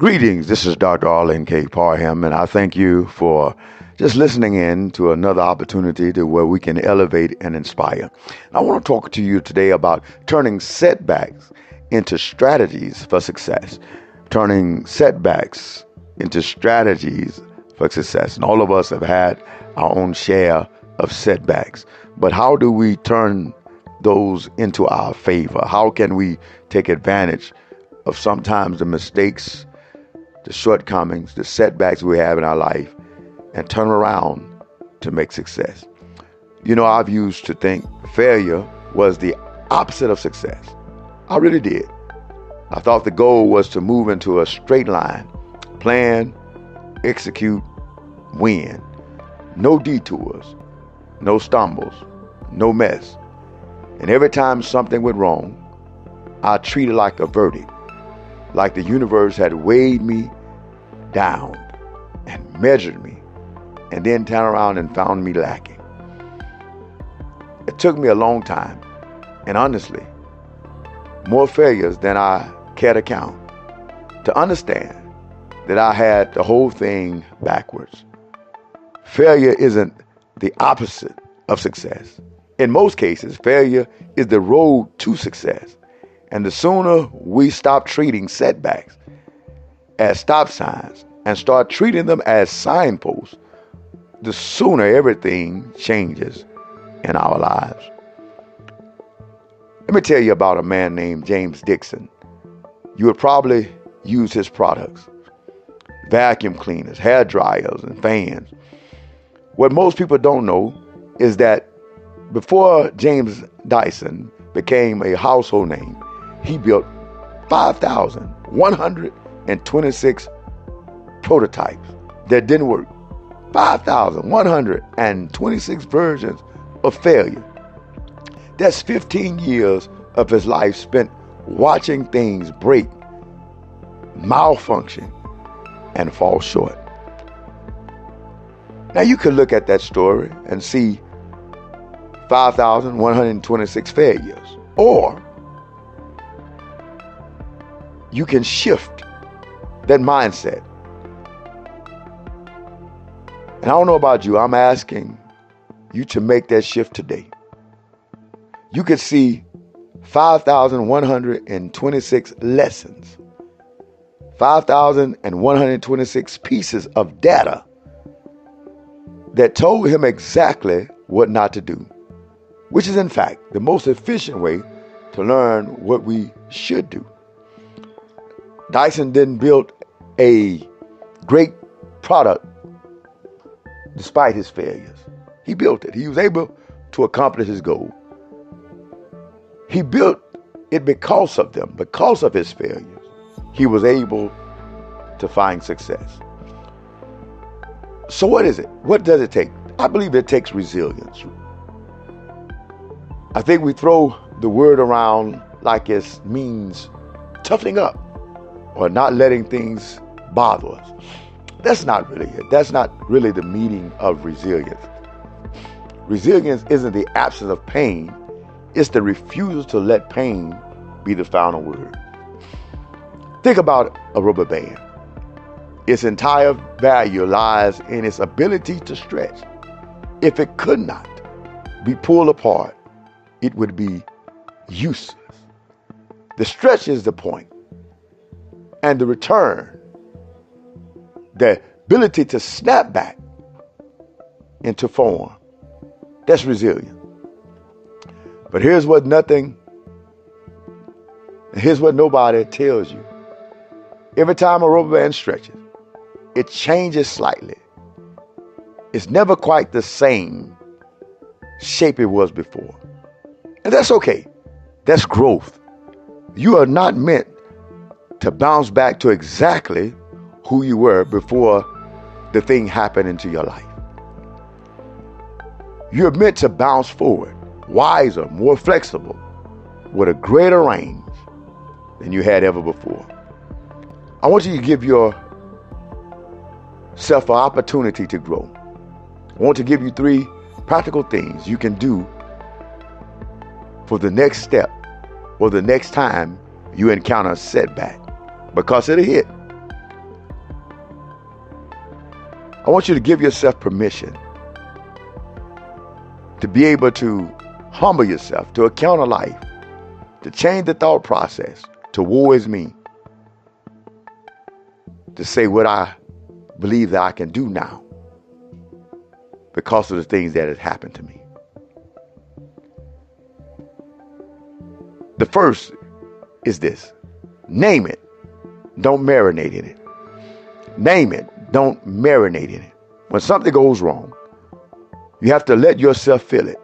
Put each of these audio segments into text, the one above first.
Greetings, this is Dr. Arlen K. Parham, and I thank you for just listening in to another opportunity to where we can elevate and inspire. I want to talk to you today about turning setbacks into strategies for success. Turning setbacks into strategies for success. And all of us have had our own share of setbacks. But how do we turn those into our favor? How can we take advantage of sometimes the mistakes, the shortcomings, the setbacks we have in our life, and turn around to make success? You know, I've used to think failure was the opposite of success. I really did. I thought the goal was to move into a straight line, plan, execute, win. No detours, no stumbles, no mess. And every time something went wrong, I treated it like a verdict, like the universe had weighed me down and measured me, and then turned around and found me lacking. It took me a long time, and honestly, more failures than I care to count, to understand that I had the whole thing backwards. Failure isn't the opposite of success. In most cases, failure is the road to success. And the sooner we stop treating setbacks as stop signs and start treating them as signposts, the sooner everything changes in our lives. Let me tell you about a man named James Dixon. You would probably use his products: vacuum cleaners, hair dryers, and fans. What most people don't know is that before James Dyson became a household name, he built 5,126 prototypes that didn't work. 5,126 versions of failure. That's 15 years of his life spent watching things break, malfunction, and fall short. Now you could look at that story and see 5,126 failures, or you can shift that mindset. And I don't know about you, I'm asking you to make that shift today. You could see 5,126 lessons, 5,126 pieces of data that told him exactly what not to do, which is in fact the most efficient way to learn what we should do. Dyson didn't build a great product despite his failures. He built it. He was able to accomplish his goal. He built it because of them, because of his failures. He was able to find success. So what is it? What does it take? I believe it takes resilience. I think we throw the word around like it means toughening up or not letting things bother us. That's not really it. That's not really the meaning of resilience. Resilience isn't the absence of pain. It's the refusal to let pain be the final word. Think about a rubber band. Its entire value lies in its ability to stretch. If it could not be pulled apart, it would be useless. The stretch is the point, and the return, the ability to snap back into form, that's resilience. But here's what nobody tells you. Every time a rubber band stretches, it changes slightly. It's never quite the same shape it was before. And that's okay. That's growth. You are not meant to bounce back to exactly who you were before the thing happened into your life. You're meant to bounce forward, wiser, more flexible, with a greater range than you had ever before. I want you to give yourself an opportunity to grow. I want to give you 3 practical things you can do for the next step or the next time you encounter a setback, because it'll hit. I want you to give yourself permission to be able to humble yourself to account of life, to change the thought process to woe is me, to say what I believe that I can do now because of the things that have happened to me. The first is this: name it, don't marinate in it. Name it, don't marinate in it. When something goes wrong, you have to let yourself feel it.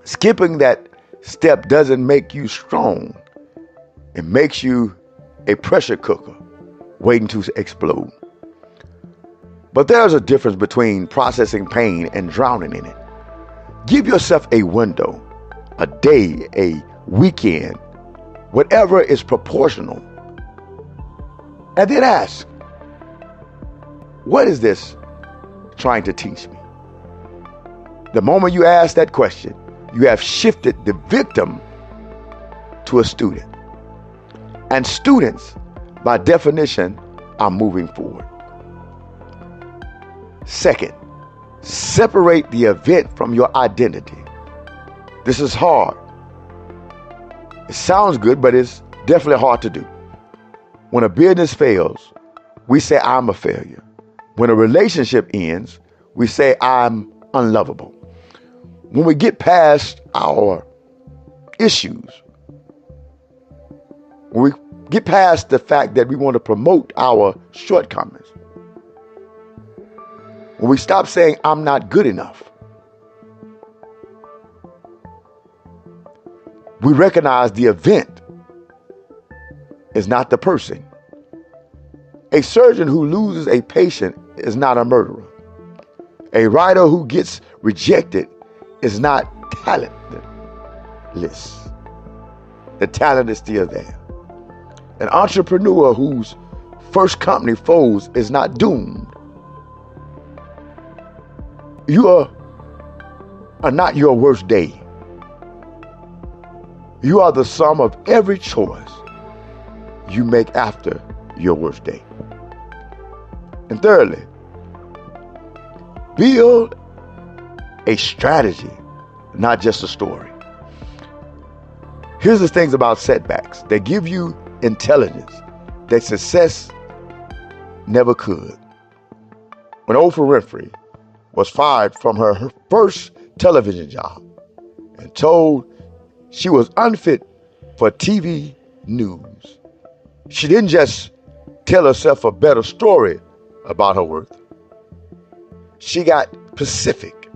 Skipping that step doesn't make you strong. It makes you a pressure cooker waiting to explode. But there's a difference between processing pain and drowning in it. Give yourself a window, a day, a weekend, whatever is proportional. And then ask, what is this trying to teach me? The moment you ask that question, you have shifted the victim to a student. And students, by definition, are moving forward. Second, separate the event from your identity. This is hard. It sounds good, but it's definitely hard to do. When a business fails, we say, I'm a failure. When a relationship ends, we say, I'm unlovable. When we get past our issues, when we get past the fact that we want to promote our shortcomings, when we stop saying, I'm not good enough, we recognize the event is not the person. A surgeon who loses a patient is not a murderer. A writer who gets rejected is not talentless. The talent is still there. An entrepreneur whose first company folds is not doomed. You are not your worst day. You are the sum of every choice you make after your worst day. And thirdly, build a strategy, not just a story. Here's the things about setbacks. They give you intelligence that success never could. When Oprah Winfrey was fired from her first television job and told she was unfit for TV news, she didn't just tell herself a better story about her worth. She got specific.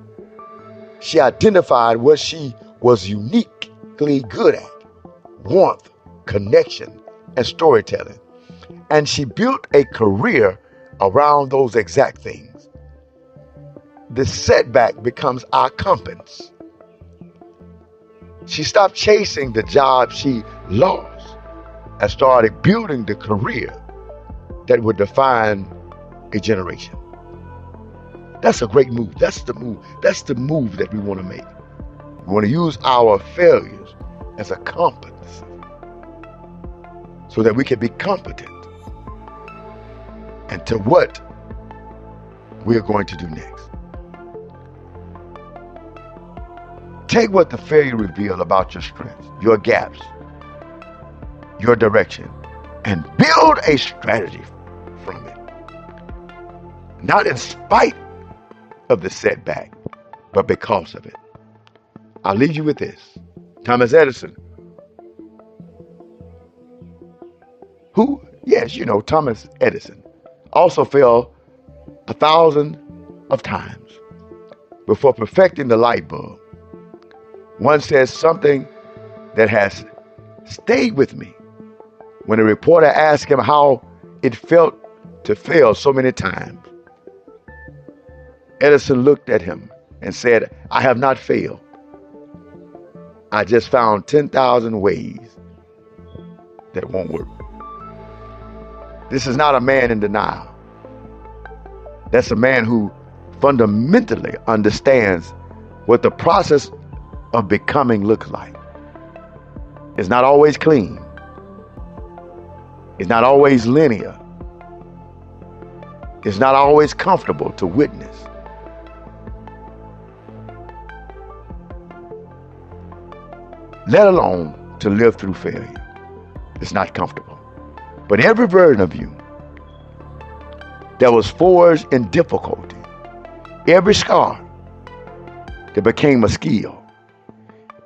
She identified what she was uniquely good at: warmth, connection, and storytelling. And she built a career around those exact things. The setback becomes our compass. She stopped chasing the job she lost and started building the career that would define a generation. That's a great move. That's the move. That's the move that we want to make. We want to use our failures as a compass so that we can be competent into what we're going to do next. Take what the failure revealed about your strengths, your gaps, your direction, and build a strategy from it. Not in spite of the setback, but because of it. I'll leave you with this. Thomas Edison, who, yes, you know, Thomas Edison, also fell 1,000 of times before perfecting the light bulb. One says something that has stayed with me when a reporter asked him how it felt to fail so many times. Edison looked at him and said, I have not failed. I just found 10,000 ways that won't work. This is not a man in denial. That's a man who fundamentally understands what the process of becoming looks like. It's not always clean. It's not always linear. It's not always comfortable to witness. Let alone to live through failure. It's not comfortable. But every version of you that was forged in difficulty, every scar that became a skill,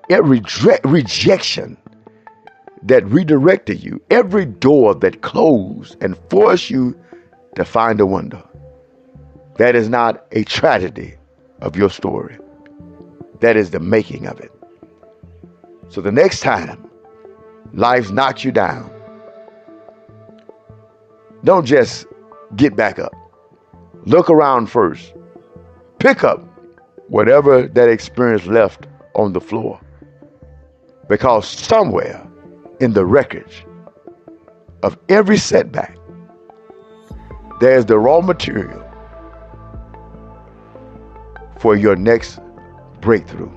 every rejection that redirected you, every door that closed and forced you to find a window, that is not a tragedy of your story. That is the making of it. So the next time life knocks you down, don't just get back up. Look around first. Pick up whatever that experience left on the floor. Because somewhere in the wreckage of every setback, there's the raw material for your next breakthrough.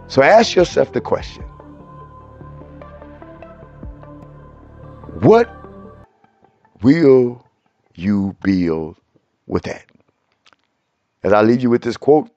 So ask yourself the question, what will you build with that? As I leave you with this quote,